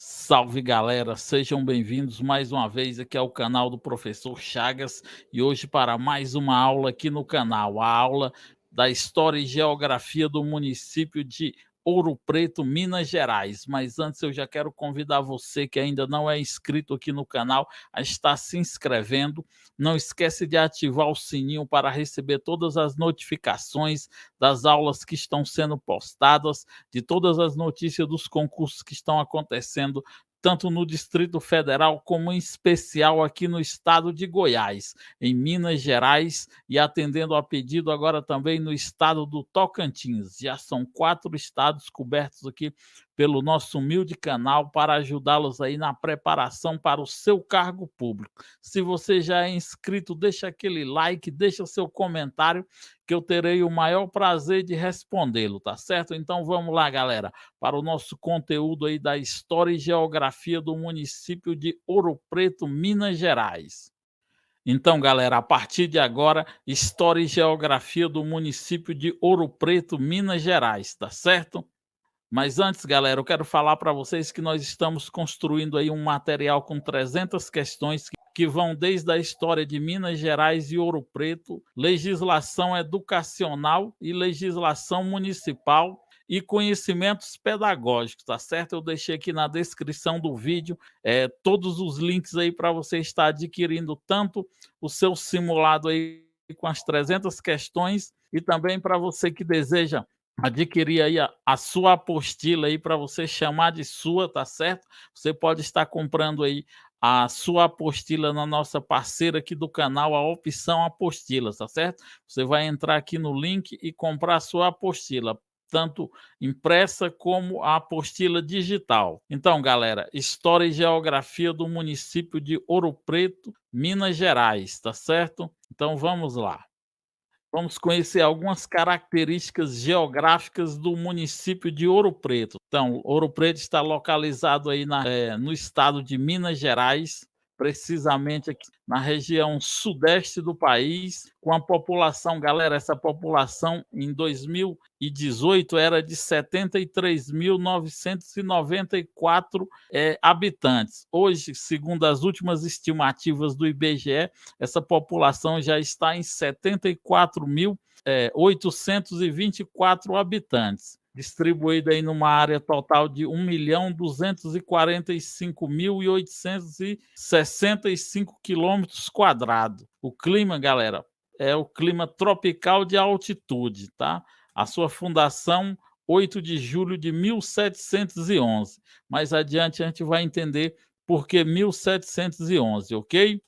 Salve galera, sejam bem-vindos mais uma vez aqui ao canal do Professor Chagas e hoje para mais uma aula aqui no canal, a aula da História e Geografia do município de Ouro Preto, Minas Gerais. Mas antes eu já quero convidar você que ainda não é inscrito aqui no canal a estar se inscrevendo. Não esquece de ativar o sininho para receber todas as notificações das aulas que estão sendo postadas, de todas as notícias dos concursos que estão acontecendo, tanto no Distrito Federal como em especial aqui no estado de Goiás, em Minas Gerais e atendendo a pedido agora também no estado do Tocantins. Já são 4 estados cobertos aqui pelo nosso humilde canal para ajudá-los aí na preparação para o seu cargo público. Se você já é inscrito, deixa aquele like, deixa seu comentário que eu terei o maior prazer de respondê-lo, tá certo? Então vamos lá, galera, para o nosso conteúdo aí da História e Geografia do município de Ouro Preto, Minas Gerais. Então, galera, a partir de agora, História e Geografia do município de Ouro Preto, Minas Gerais, tá certo? Mas antes, galera, eu quero falar para vocês que nós estamos construindo aí um material com 300 questões que vão desde a história de Minas Gerais e Ouro Preto, legislação educacional e legislação municipal e conhecimentos pedagógicos, tá certo? Eu deixei aqui na descrição do vídeo todos os links aí para você estar adquirindo tanto o seu simulado aí com as 300 questões e também para você que deseja adquirir aí a sua apostila aí para você chamar de sua, tá certo? Você pode estar comprando aí a sua apostila na nossa parceira aqui do canal, a opção apostilas, tá certo? Você vai entrar aqui no link e comprar a sua apostila, tanto impressa como a apostila digital. Então, galera, História e Geografia do município de Ouro Preto, Minas Gerais, tá certo? Então vamos lá. Vamos conhecer algumas características geográficas do município de Ouro Preto. Então, Ouro Preto está localizado aí no estado de Minas Gerais, precisamente aqui na região sudeste do país, com a população, galera, essa população em 2018 era de 73.994 habitantes. Hoje, segundo as últimas estimativas do IBGE, essa população já está em 74.824 habitantes, distribuída aí numa área total de 1.245.865 quilômetros quadrados. O clima, galera, é o clima tropical de altitude, tá? A sua fundação, 8 de julho de 1711. Mais adiante a gente vai entender por que 1711, ok?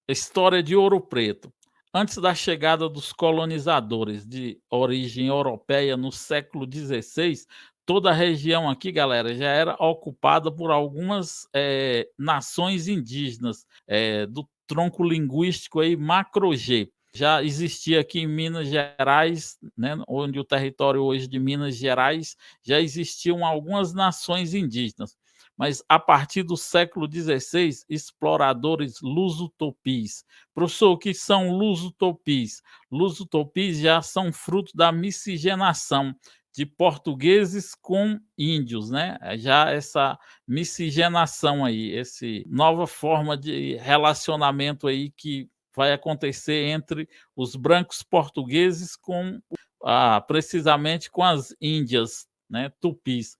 História de Ouro Preto. Antes da chegada dos colonizadores de origem europeia no século XVI, toda a região aqui, galera, já era ocupada por algumas nações indígenas do tronco linguístico aí Macro-G. Já existia aqui em Minas Gerais, né, onde o território hoje de Minas Gerais, já existiam algumas nações indígenas. Mas a partir do século XVI, exploradores luso-tupis. Professor, o que são luso-tupis? Luso-tupis já são fruto da miscigenação de portugueses com índios, né? Já essa miscigenação aí, essa nova forma de relacionamento aí que vai acontecer entre os brancos portugueses com precisamente com as índias, né, tupis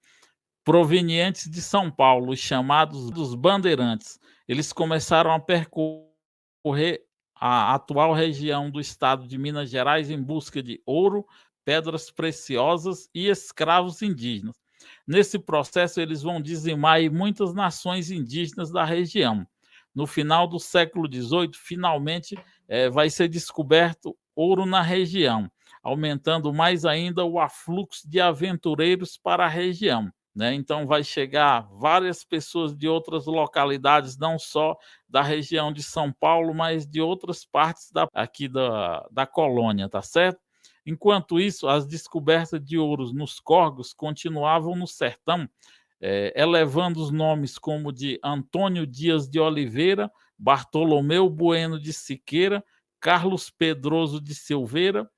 provenientes de São Paulo, os chamados dos bandeirantes. Eles começaram a percorrer a atual região do estado de Minas Gerais em busca de ouro, pedras preciosas e escravos indígenas. Nesse processo, eles vão dizimar aí muitas nações indígenas da região. No final do século XVIII, finalmente vai ser descoberto ouro na região, aumentando mais ainda o afluxo de aventureiros para a região. Né? Então vai chegar várias pessoas de outras localidades, não só da região de São Paulo, mas de outras partes aqui da colônia, tá certo? Enquanto isso, as descobertas de ouros nos córregos continuavam no sertão, elevando os nomes como de Antônio Dias de Oliveira, Bartolomeu Bueno de Siqueira, Carlos Pedroso de Silveira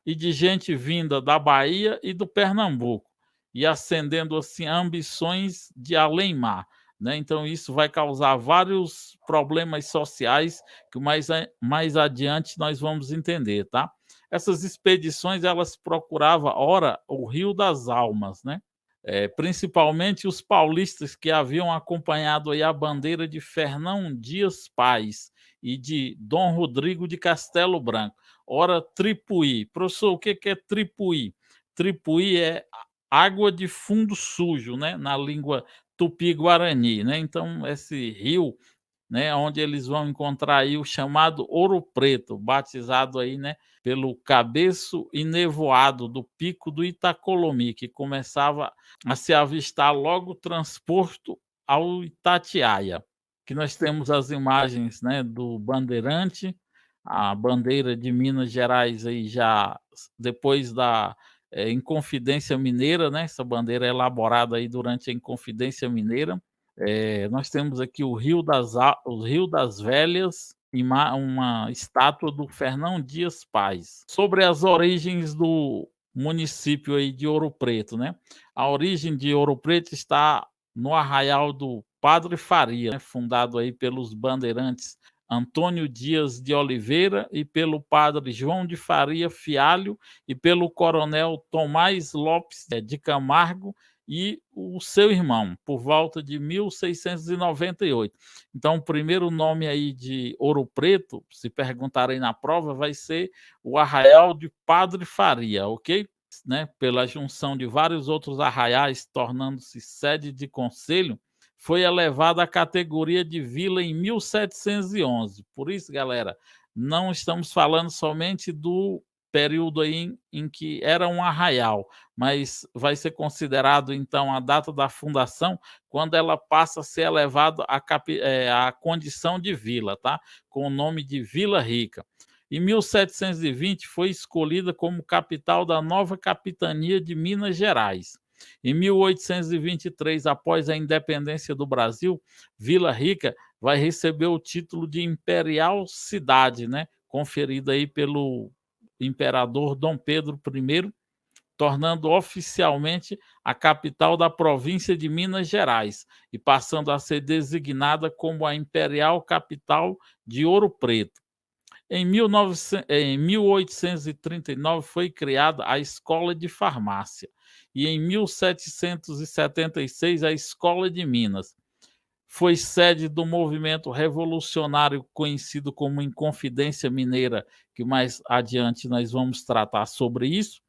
e de gente vinda da Bahia e do Pernambuco, e acendendo assim ambições de além-mar. né? Então isso vai causar vários problemas sociais que mais adiante nós vamos entender, tá? Essas expedições elas procuravam, ora, o Rio das Almas, né? Principalmente os paulistas que haviam acompanhado aí a bandeira de Fernão Dias Paz e de Dom Rodrigo de Castelo Branco. Ora, Tripuí. Professor, o que é Tripuí? Tripuí é água de fundo sujo, né, na língua tupi-guarani, né? Então esse rio, né, onde eles vão encontrar aí o chamado Ouro Preto, batizado aí, né, pelo cabeço e nevoado do pico do Itacolomi, que começava a se avistar logo transposto ao Itatiaia. Que nós temos as imagens, né, do bandeirante, a bandeira de Minas Gerais aí já depois da Inconfidência Mineira, né, essa bandeira é elaborada aí durante a Inconfidência Mineira. Nós temos aqui o Rio das Velhas e uma estátua do Fernão Dias Paz. Sobre as origens do município aí de Ouro Preto, né? A origem de Ouro Preto está no arraial do Padre Faria, né? Fundado aí pelos bandeirantes Antônio Dias de Oliveira e pelo padre João de Faria Fialho e pelo coronel Tomás Lopes de Camargo e o seu irmão, por volta de 1698. Então, o primeiro nome aí de Ouro Preto, se perguntarem na prova, vai ser o Arraial de Padre Faria, ok? Né? Pela junção de vários outros arraiais, tornando-se sede de conselho, foi elevada à categoria de vila em 1711. Por isso, galera, não estamos falando somente do período aí em que era um arraial, mas vai ser considerado então a data da fundação quando ela passa a ser elevada à condição de vila, tá? Com o nome de Vila Rica. Em 1720 foi escolhida como capital da nova capitania de Minas Gerais. Em 1823, após a independência do Brasil, Vila Rica vai receber o título de Imperial Cidade, né? Conferido aí pelo imperador Dom Pedro I, tornando oficialmente a capital da província de Minas Gerais e passando a ser designada como a Imperial Capital de Ouro Preto. Em 1839 foi criada a Escola de Farmácia e em 1776 a Escola de Minas. Foi sede do movimento revolucionário conhecido como Inconfidência Mineira, que mais adiante nós vamos tratar sobre isso.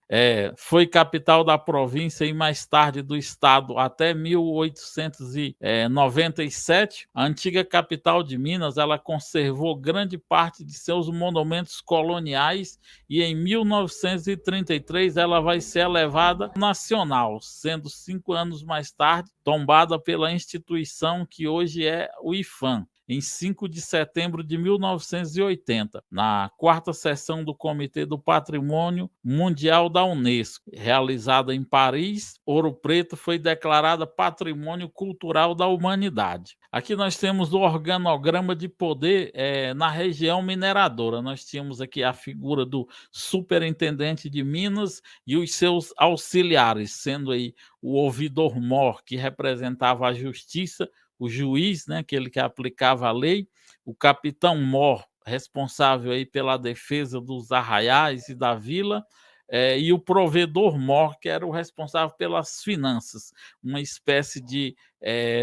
Foi capital da província e mais tarde do estado até 1897. A antiga capital de Minas, ela conservou grande parte de seus monumentos coloniais e em 1933 ela vai ser elevada nacional, sendo 5 anos mais tarde tombada pela instituição que hoje é o IPHAN, em 5 de setembro de 1980, na quarta sessão do Comitê do Patrimônio Mundial da Unesco, realizada em Paris. Ouro Preto foi declarada Patrimônio Cultural da Humanidade. Aqui nós temos o organograma de poder na região mineradora. Nós tínhamos aqui a figura do superintendente de Minas e os seus auxiliares, sendo aí o ouvidor-mor, que representava a justiça, o juiz, né, aquele que aplicava a lei, o capitão-mor, responsável aí pela defesa dos arraiais e da vila, e o provedor-mor, que era o responsável pelas finanças, uma espécie de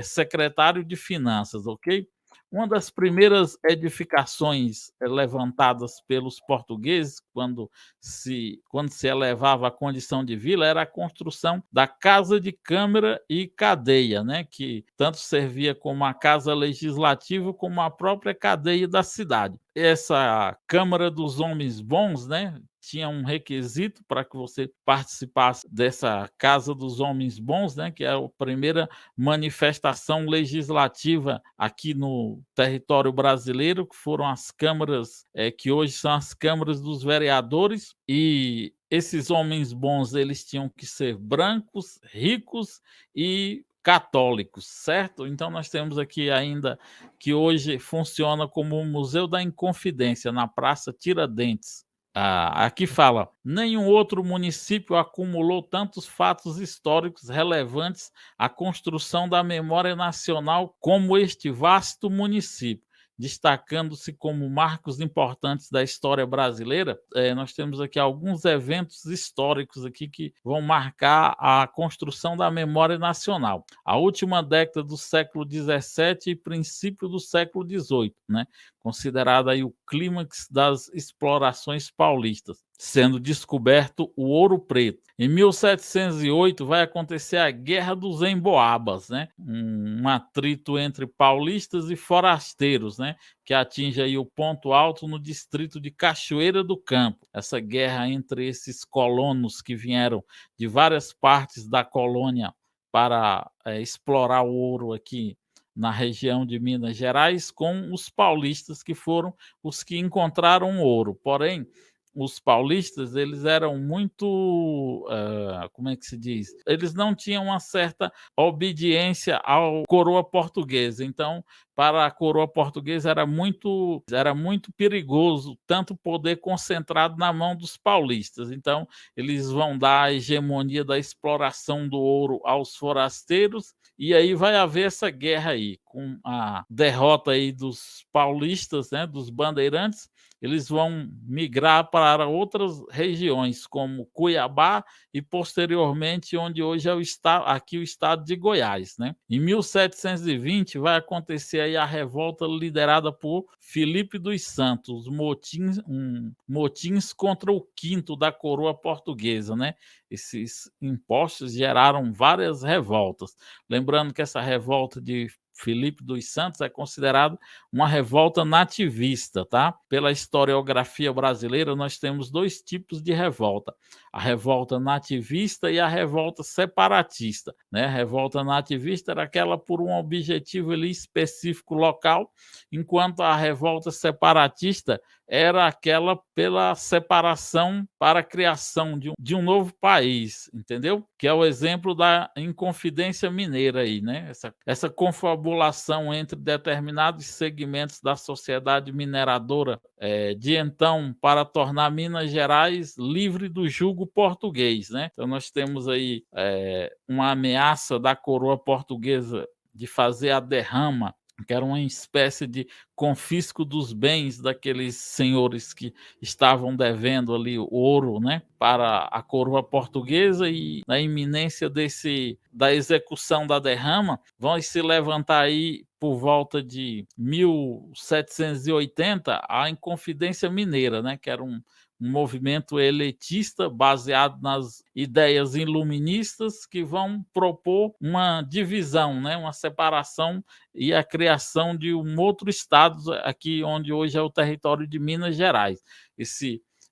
secretário de finanças, ok? Uma das primeiras edificações levantadas pelos portugueses, quando se elevava à condição de vila, era a construção da Casa de Câmara e Cadeia, né, que tanto servia como a casa legislativa como a própria cadeia da cidade. Essa Câmara dos Homens Bons, né, tinha um requisito para que você participasse dessa Casa dos Homens Bons, né, que é a primeira manifestação legislativa aqui no território brasileiro, que foram as câmaras, que hoje são as câmaras dos vereadores, e esses homens bons eles tinham que ser brancos, ricos e católicos, certo? Então nós temos aqui ainda que hoje funciona como o Museu da Inconfidência na Praça Tiradentes. Aqui fala: nenhum outro município acumulou tantos fatos históricos relevantes à construção da memória nacional como este vasto município. Destacando-se como marcos importantes da história brasileira, nós temos aqui alguns eventos históricos aqui que vão marcar a construção da memória nacional. A última década do século XVII e princípio do século XVIII, né? Considerado aí o clímax das explorações paulistas, sendo descoberto o ouro preto. Em 1708 vai acontecer a Guerra dos Emboabas, né? Um atrito entre paulistas e forasteiros, né? Que atinge aí o ponto alto no distrito de Cachoeira do Campo. Essa guerra entre esses colonos que vieram de várias partes da colônia para explorar o ouro aqui na região de Minas Gerais, com os paulistas, que foram os que encontraram ouro. Porém, os paulistas, eles eram muito, como é que se diz? Eles não tinham uma certa obediência ao coroa portuguesa. Então, para a coroa portuguesa era muito perigoso tanto poder concentrado na mão dos paulistas. Então, eles vão dar a hegemonia da exploração do ouro aos forasteiros, e aí vai haver essa guerra aí, com a derrota aí dos paulistas, né, dos bandeirantes. Eles vão migrar para outras regiões, como Cuiabá e posteriormente onde hoje é aqui o estado de Goiás, né. Em 1720 vai acontecer aí a revolta liderada por Filipe dos Santos, motins contra o quinto da coroa portuguesa, né. Esses impostos geraram várias revoltas. Lembrando que essa revolta de Filipe dos Santos é considerada uma revolta nativista, tá? Pela historiografia brasileira, nós temos dois tipos de revolta: a revolta nativista e a revolta separatista, né? A revolta nativista era aquela por um objetivo ali específico local, enquanto a revolta separatista era aquela pela separação para a criação de um novo país, entendeu? Que é o exemplo da Inconfidência Mineira aí, né? Essa confabulação entre determinados segmentos da sociedade mineradora, de então, para tornar Minas Gerais livre do jugo português, né? Então nós temos aí, uma ameaça da coroa portuguesa de fazer a derrama, que era uma espécie de confisco dos bens daqueles senhores que estavam devendo ali o ouro, né, para a coroa portuguesa, e na iminência da execução da derrama, vão se levantar aí por volta de 1780 a Inconfidência Mineira, né, que era um movimento elitista baseado nas ideias iluministas, que vão propor uma divisão, né, uma separação e a criação de um outro estado aqui onde hoje é o território de Minas Gerais.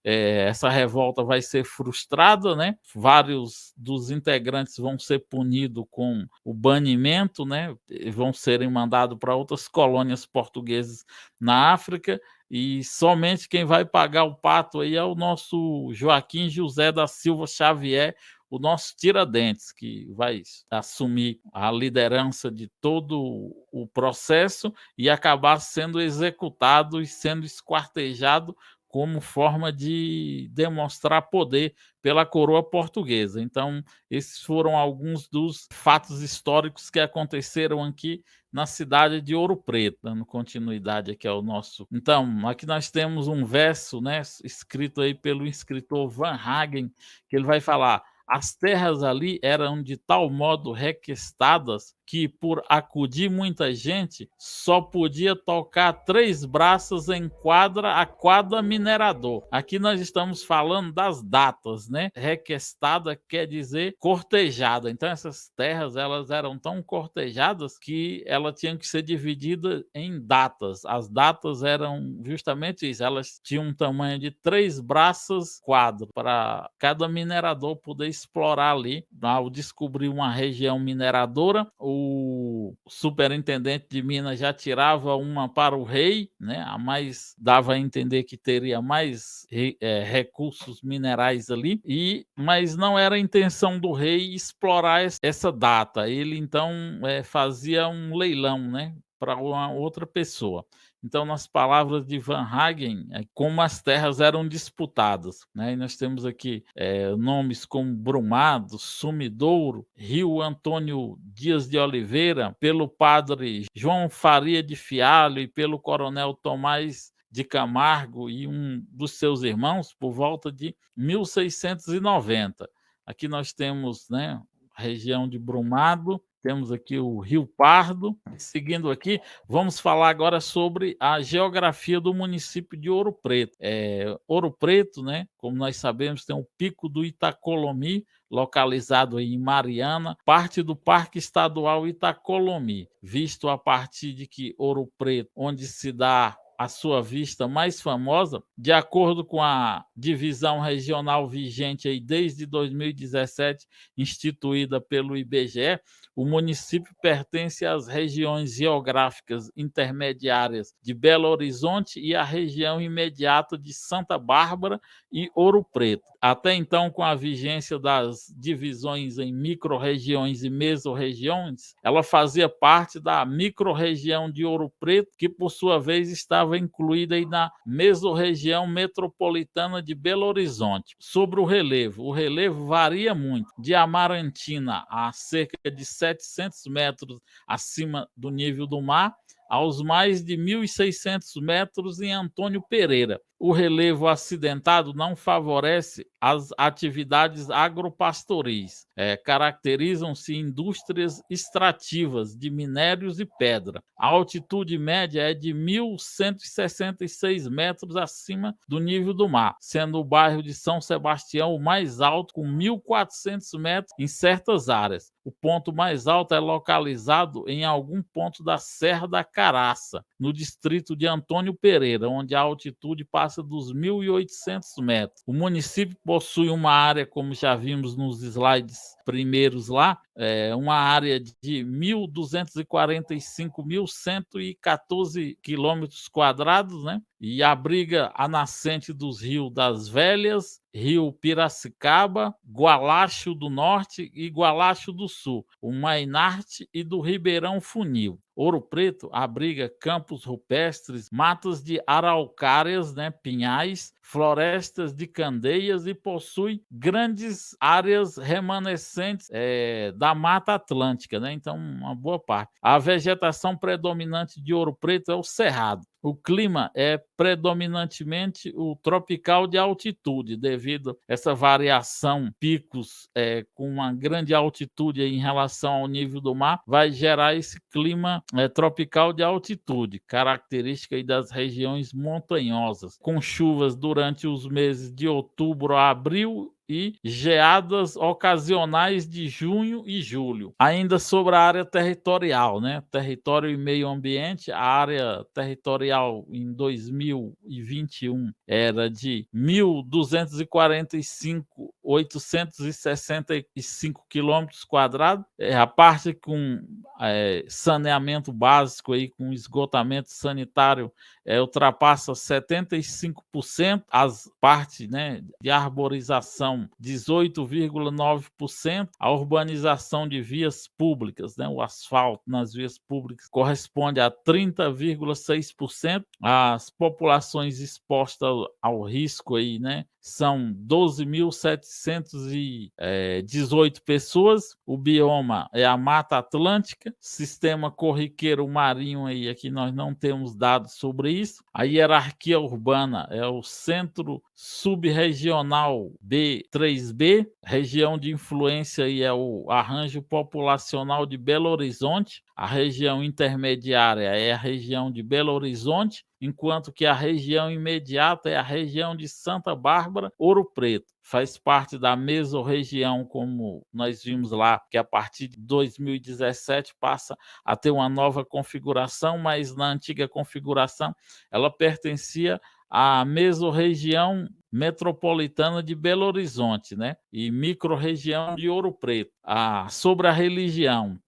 Essa revolta vai ser frustrada, né? Vários dos integrantes vão ser punidos com o banimento, né? Vão serem mandados para outras colônias portuguesas na África, e somente quem vai pagar o pato aí é o nosso Joaquim José da Silva Xavier, o nosso Tiradentes, que vai assumir a liderança de todo o processo e acabar sendo executado e sendo esquartejado como forma de demonstrar poder pela coroa portuguesa. Então, esses foram alguns dos fatos históricos que aconteceram aqui na cidade de Ouro Preto, dando continuidade aqui ao nosso. Então, aqui nós temos um verso, né, escrito aí pelo escritor Van Hagen, que ele vai falar: as terras ali eram de tal modo requestadas que, por acudir muita gente, só podia tocar 3 braças em quadra a quadra minerador. Aqui nós estamos falando das datas, né? Requestada quer dizer cortejada. Então essas terras, elas eram tão cortejadas que ela tinham que ser dividida em datas. As datas eram justamente isso, elas tinham um tamanho de 3 braças quadro para cada minerador poder explorar ali. Ao descobrir uma região mineradora, o superintendente de Minas já tirava uma para o rei, né, a mais dava a entender que teria mais recursos minerais ali, mas não era a intenção do rei explorar essa data. Ele então fazia um leilão, né, para uma outra pessoa. Então, nas palavras de Van Hagen, como as terras eram disputadas, né? E nós temos aqui nomes como Brumado, Sumidouro, Rio Antônio Dias de Oliveira, pelo padre João Faria de Fialho e pelo coronel Tomás de Camargo e um dos seus irmãos, por volta de 1690. Aqui nós temos, né, a região de Brumado, temos aqui o Rio Pardo. Seguindo aqui, vamos falar agora sobre a geografia do município de Ouro Preto. Ouro Preto, né, como nós sabemos, tem o Pico do Itacolomi, localizado aí em Mariana, parte do Parque Estadual Itacolomi, visto a partir de que Ouro Preto, onde se dá a sua vista mais famosa, de acordo com a divisão regional vigente aí desde 2017, instituída pelo IBGE, o município pertence às regiões geográficas intermediárias de Belo Horizonte e à região imediata de Santa Bárbara e Ouro Preto. Até então, com a vigência das divisões em micro-regiões e mesorregiões, ela fazia parte da micro-região de Ouro Preto, que por sua vez estava incluída aí na mesorregião metropolitana de Belo Horizonte. Sobre o relevo varia muito, de Amarantina a cerca de 700 metros acima do nível do mar, aos mais de 1.600 metros em Antônio Pereira. O relevo acidentado não favorece as atividades agropastoris. Caracterizam-se indústrias extrativas de minérios e pedra. A altitude média é de 1.166 metros acima do nível do mar, sendo o bairro de São Sebastião o mais alto, com 1.400 metros em certas áreas. O ponto mais alto é localizado em algum ponto da Serra da Caraça, no distrito de Antônio Pereira, onde a altitude passa dos 1.800 metros. O município possui uma área, como já vimos nos slides primeiros lá, uma área de 1.245.114 quilômetros quadrados, né? E abriga a nascente dos rios das Velhas, Rio Piracicaba, Gualacho do Norte e Gualacho do Sul, o Mainarte e do Ribeirão Funil. Ouro Preto abriga campos rupestres, matas de araucárias, né, pinhais, florestas de candeias e possui grandes áreas remanescentes da Mata Atlântica, né? Então, uma boa parte. A vegetação predominante de Ouro Preto é o cerrado. O clima é predominantemente o tropical de altitude, devido a essa variação, picos com uma grande altitude em relação ao nível do mar, vai gerar esse clima tropical de altitude, característica aí das regiões montanhosas, com chuvas durante os meses de outubro a abril e geadas ocasionais de junho e julho. Ainda sobre a área territorial, né? Território e meio ambiente, a área territorial em 2021 era de 1.245.865 quilômetros quadrados, a parte com saneamento básico aí, com esgotamento sanitário, ultrapassa 75%, as partes, né, de arborização 18,9%, a urbanização de vias públicas, né, o asfalto nas vias públicas corresponde a 30,6%, as populações expostas ao risco aí, né, são 12.718 pessoas. O bioma é a Mata Atlântica, sistema corriqueiro marinho aí, aqui nós não temos dados sobre isso. A hierarquia urbana é o Centro Subregional B3B, região de influência aí é o Arranjo Populacional de Belo Horizonte, a região intermediária é a região de Belo Horizonte, enquanto que a região imediata é a região de Santa Bárbara, Ouro Preto. Faz parte da mesorregião, como nós vimos lá, que a partir de 2017 passa a ter uma nova configuração, mas na antiga configuração ela pertencia à mesorregião metropolitana de Belo Horizonte, né? E microrregião de Ouro Preto. Sobre a religião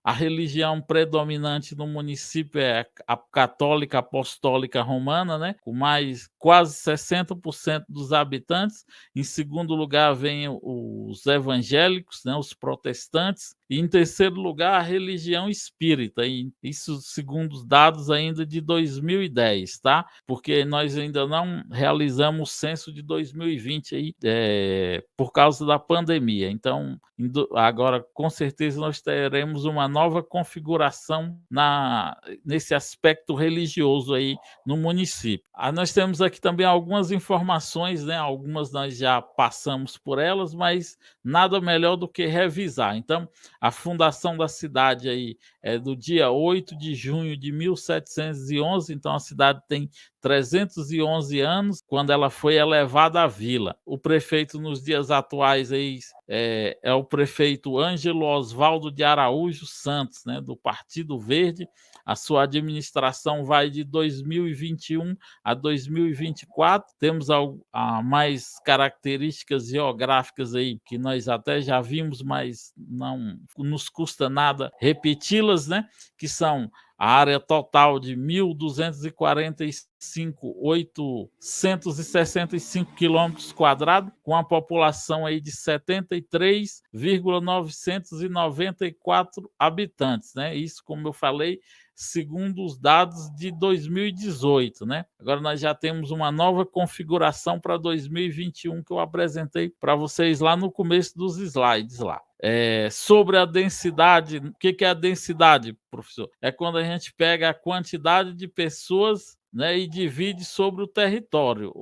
predominante no município é a católica apostólica romana, né? Com mais quase 60% dos habitantes. Em segundo lugar vem os evangélicos, né? Os protestantes. E em terceiro lugar, a religião espírita, e isso segundo os dados ainda de 2010, tá? Porque nós ainda não realizamos o censo de 2020 aí, por causa da pandemia. Então, agora com certeza nós teremos uma nova configuração nesse aspecto religioso aí no município. Nós temos aqui também algumas informações, né? Algumas nós já passamos por elas, mas nada melhor do que revisar. Então, a fundação da cidade aí é do dia 8 de junho de 1711, então a cidade tem 311 anos, quando ela foi elevada à vila. O prefeito nos dias atuais aí é o prefeito Ângelo Osvaldo de Araújo Santos, né, do Partido Verde. A sua administração vai de 2021 a 2024. Temos mais características geográficas aí que nós até já vimos, mas não nos custa nada repeti-las, né? Que são a área total de 1.245.865 quilômetros quadrados, com a população aí de 73,994 habitantes, né? Isso, como eu falei, segundo os dados de 2018, né? Agora nós já temos uma nova configuração para 2021 que eu apresentei para vocês lá no começo dos slides lá. Sobre a densidade, o que é a densidade, professor? É quando a gente pega a quantidade de pessoas, né, e divide sobre o território.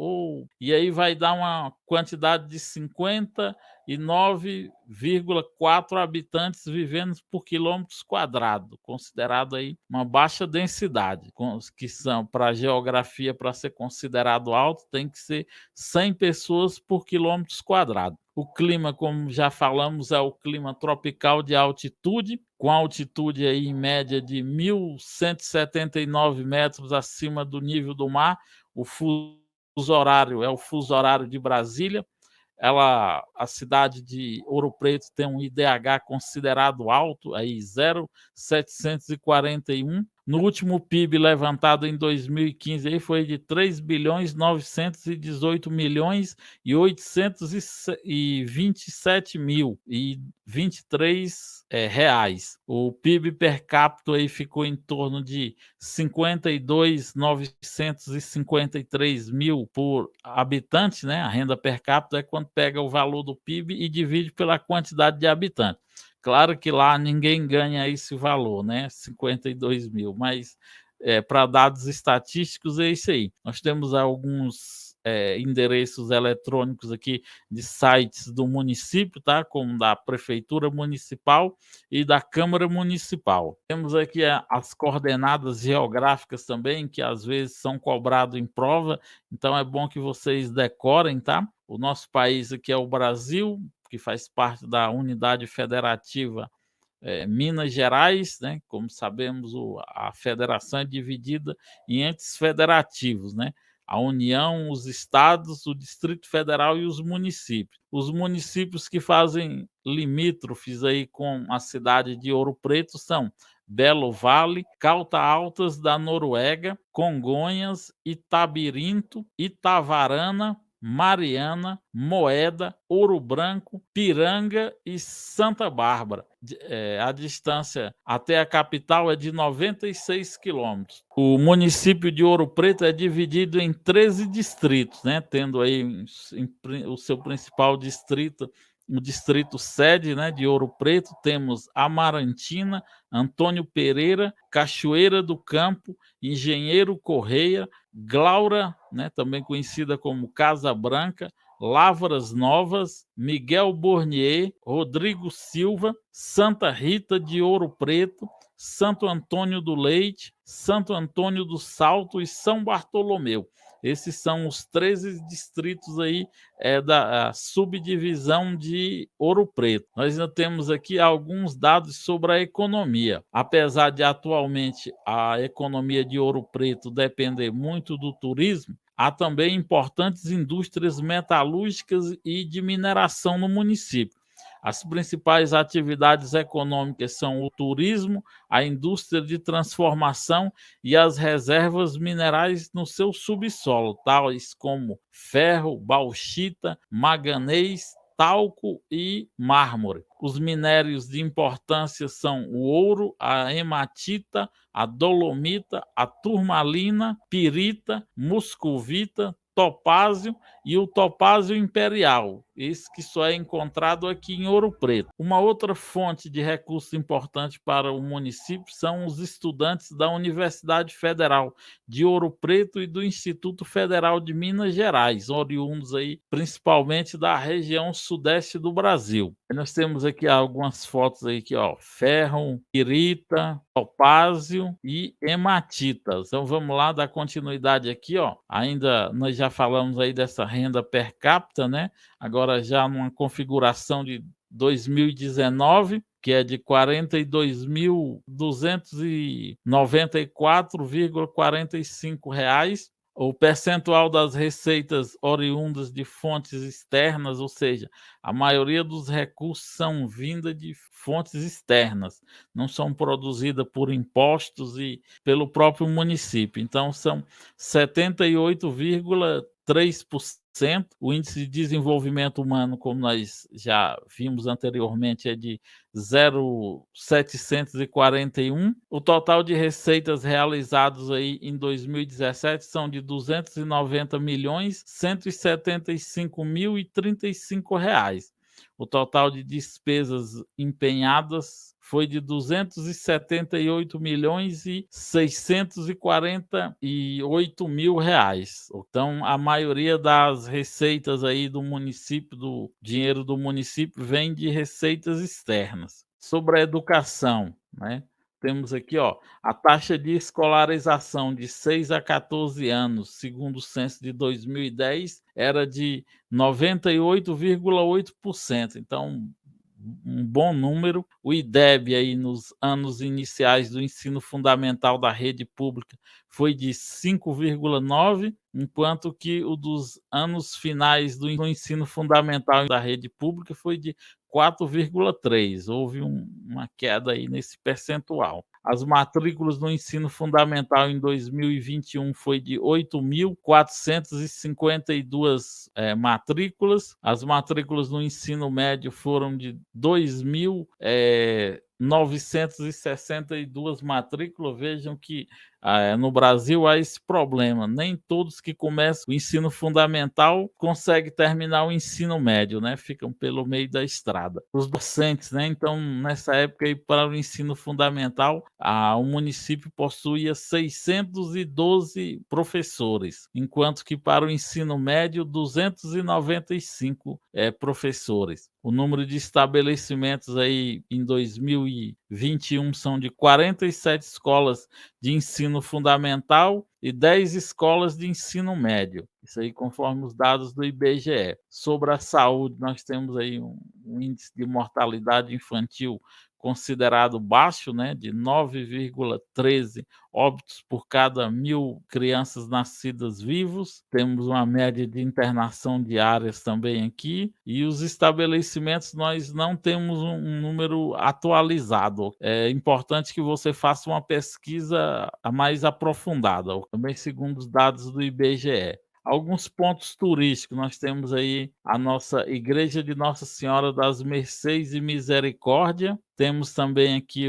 E aí vai dar uma quantidade de 59,4 habitantes vivendo por quilômetros quadrados, considerado aí uma baixa densidade, que são para a geografia, para ser considerado alto, tem que ser 100 pessoas por quilômetros quadrados. O clima, como já falamos, é o clima tropical de altitude, com altitude aí em média de 1.179 metros acima do nível do mar. O fuso horário é o fuso horário de Brasília. A cidade de Ouro Preto tem um IDH considerado alto, aí 0,741. No último PIB levantado em 2015 aí foi de 3.918.827.023 reais. O PIB per capita aí ficou em torno de 52.953 mil por habitante, né? A renda per capita é quando pega o valor do PIB e divide pela quantidade de habitantes. Claro que lá ninguém ganha esse valor, né? 52 mil, mas para dados estatísticos é isso aí. Nós temos alguns endereços eletrônicos aqui de sites do município, tá? Como da Prefeitura Municipal e da Câmara Municipal. Temos aqui as coordenadas geográficas também, que às vezes são cobradas em prova, então é bom que vocês decorem, tá? O nosso país aqui é o Brasil, que faz parte da unidade federativa Minas Gerais, né? Como sabemos, a federação é dividida em entes federativos, né? A União, os estados, o Distrito Federal e os municípios. Os municípios que fazem limítrofes aí com a cidade de Ouro Preto são Belo Vale, Calta Altas da Noruega, Congonhas, Itabirinto, Itavarana, Mariana, Moeda, Ouro Branco, Piranga e Santa Bárbara. A distância até a capital é de 96 quilômetros. O município de Ouro Preto é dividido em 13 distritos, né? Tendo aí o seu principal distrito, o distrito sede, né, de Ouro Preto, temos Amarantina, Antônio Pereira, Cachoeira do Campo, Engenheiro Correia, Glaura, né, também conhecida como Casa Branca, Lavras Novas, Miguel Bornier, Rodrigo Silva, Santa Rita de Ouro Preto, Santo Antônio do Leite, Santo Antônio do Salto e São Bartolomeu. Esses são os 13 distritos aí da subdivisão de Ouro Preto. Nós ainda temos aqui alguns dados sobre a economia. Apesar de atualmente a economia de Ouro Preto depender muito do turismo, Há também importantes indústrias metalúrgicas e de mineração no município. As principais atividades econômicas são o turismo, a indústria de transformação e as reservas minerais no seu subsolo, tais como ferro, bauxita, manganês, talco e mármore. Os minérios de importância são o ouro, a hematita, a dolomita, a turmalina, pirita, muscovita, topázio e o topázio imperial, esse que só é encontrado aqui em Ouro Preto. Uma outra fonte de recursos importante para o município são os estudantes da Universidade Federal de Ouro Preto e do Instituto Federal de Minas Gerais, oriundos aí principalmente da região sudeste do Brasil. Nós temos aqui algumas fotos aí que, ó, ferro, pirita, topázio e hematita. Então vamos lá dar continuidade aqui, ó. Ainda nós já falamos aí dessa renda per capita, né? Agora já numa configuração de 2019, que é de R$ 42.294,45. O percentual das receitas oriundas de fontes externas, ou seja, a maioria dos recursos são vinda de fontes externas, não são produzidas por impostos e pelo próprio município. Então, são 78,3%. O índice de desenvolvimento humano, como nós já vimos anteriormente, é de 0,741. O total de receitas realizados aí em 2017 são de R$ 290.175.035. O total de despesas empenhadas foi de R$ 278.648.000. Então, a maioria das receitas aí do município, do dinheiro do município, vem de receitas externas. Sobre a educação, né? Temos aqui, ó, a taxa de escolarização de 6 a 14 anos, segundo o censo de 2010, era de 98,8%. Então, um bom número. O IDEB aí nos anos iniciais do ensino fundamental da rede pública foi de 5,9, enquanto que o dos anos finais do ensino fundamental da rede pública foi de 4,3. Houve uma queda aí nesse percentual. As matrículas no ensino fundamental em 2021 foi de 8.452 matrículas. As matrículas no ensino médio foram de 2.962 matrículas. Vejam que no Brasil há esse problema. Nem todos que começam o ensino fundamental conseguem terminar o ensino médio, né? Ficam pelo meio da estrada. Os docentes, né? Então, nessa época aí, para o ensino fundamental, o município possuía 612 professores, enquanto que para o ensino médio, 295 professores. O número de estabelecimentos aí em 2021 são de 47 escolas de ensino fundamental e 10 escolas de ensino médio. Isso aí conforme os dados do IBGE. Sobre a saúde, nós temos aí um índice de mortalidade infantil considerado baixo, né, de 9,13 óbitos por cada 1.000 crianças nascidas vivos. Temos uma média de internação diárias também aqui. E os estabelecimentos, nós não temos um número atualizado. É importante que você faça uma pesquisa mais aprofundada, também segundo os dados do IBGE. Alguns pontos turísticos, nós temos aí a nossa Igreja de Nossa Senhora das Mercês e Misericórdia, temos também aqui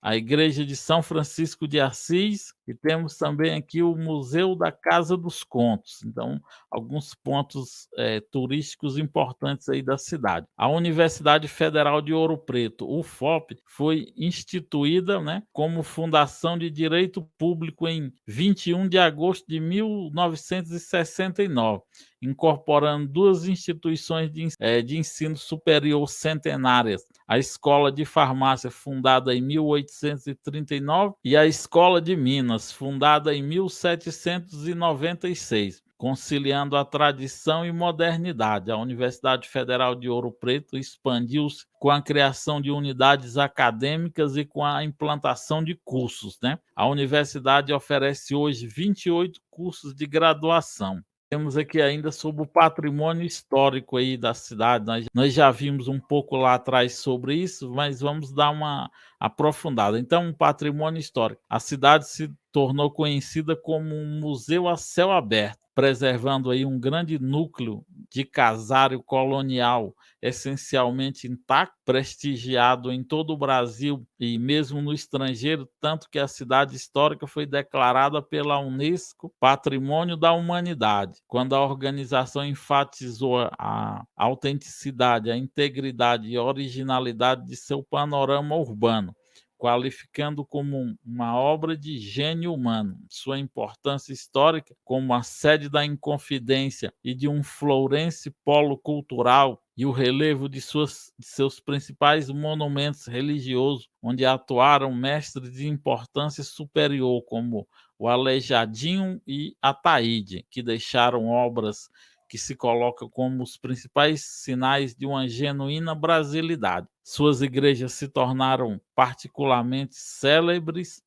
a Igreja de São Francisco de Assis e temos também aqui o Museu da Casa dos Contos. Então, alguns pontos turísticos importantes aí da cidade. A Universidade Federal de Ouro Preto, UFOP, foi instituída, né, como Fundação de Direito Público em 21 de agosto de 1969, incorporando duas instituições de ensino superior centenárias, a Escola de Farmácia, fundada em 1839, e a Escola de Minas, fundada em 1796. conciliando a tradição e modernidade. A Universidade Federal de Ouro Preto expandiu-se com a criação de unidades acadêmicas e com a implantação de cursos, né? A universidade oferece hoje 28 cursos de graduação. Temos aqui ainda sobre o patrimônio histórico aí da cidade. Nós já vimos um pouco lá atrás sobre isso, mas vamos dar uma aprofundada. Então, um patrimônio histórico. A cidade se tornou conhecida como um museu a céu aberto, preservando aí um grande núcleo de casário colonial essencialmente intacto, prestigiado em todo o Brasil e mesmo no estrangeiro, tanto que a cidade histórica foi declarada pela Unesco Patrimônio da Humanidade, quando a organização enfatizou a autenticidade, a integridade e a originalidade de seu panorama urbano, qualificando como uma obra de gênio humano. Sua importância histórica como a sede da Inconfidência e de um Florence polo cultural e o relevo de seus principais monumentos religiosos, onde atuaram mestres de importância superior, como o Aleijadinho e Ataíde, que deixaram obras que se colocam como os principais sinais de uma genuína brasilidade. Suas igrejas se tornaram particularmente célebres,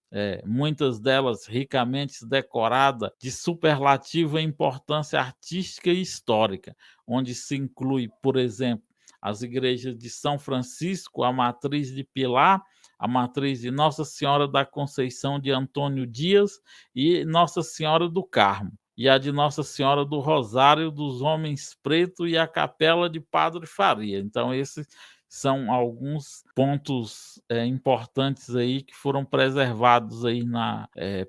muitas delas ricamente decoradas, de superlativa importância artística e histórica, onde se inclui, por exemplo, as igrejas de São Francisco, a Matriz de Pilar, a Matriz de Nossa Senhora da Conceição de Antônio Dias e Nossa Senhora do Carmo, e a de Nossa Senhora do Rosário dos Homens Preto e a Capela de Padre Faria. Então, esses são alguns pontos importantes aí que foram preservados aí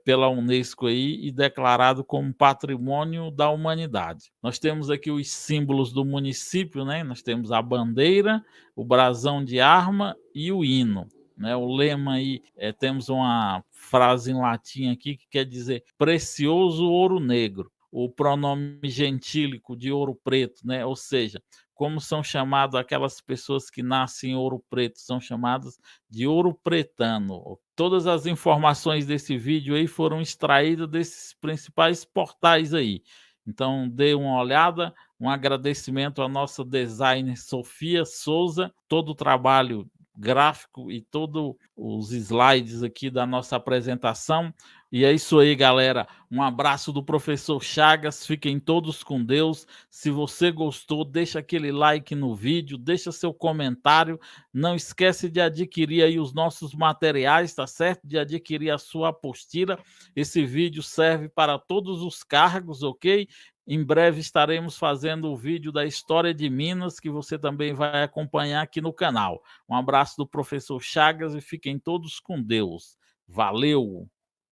pela Unesco aí e declarado como patrimônio da humanidade. Nós temos aqui os símbolos do município, né? Nós temos a bandeira, o brasão de arma e o hino. Né, o lema aí, temos uma frase em latim aqui que quer dizer precioso ouro negro, o pronome gentílico de Ouro Preto, né, ou seja, como são chamadas aquelas pessoas que nascem em Ouro Preto, são chamadas de ouro pretano. Todas as informações desse vídeo aí foram extraídas desses principais portais aí. Então, dê uma olhada, um agradecimento à nossa designer Sofia Souza, todo o trabalho gráfico e todos os slides aqui da nossa apresentação. E é isso aí, galera. Um abraço do professor Chagas. Fiquem todos com Deus. Se você gostou, deixa aquele like no vídeo, deixa seu comentário. Não esquece de adquirir aí os nossos materiais, tá certo? De adquirir a sua apostila. Esse vídeo serve para todos os cargos, ok? Em breve estaremos fazendo o vídeo da história de Minas, que você também vai acompanhar aqui no canal. Um abraço do professor Chagas e fiquem todos com Deus. Valeu!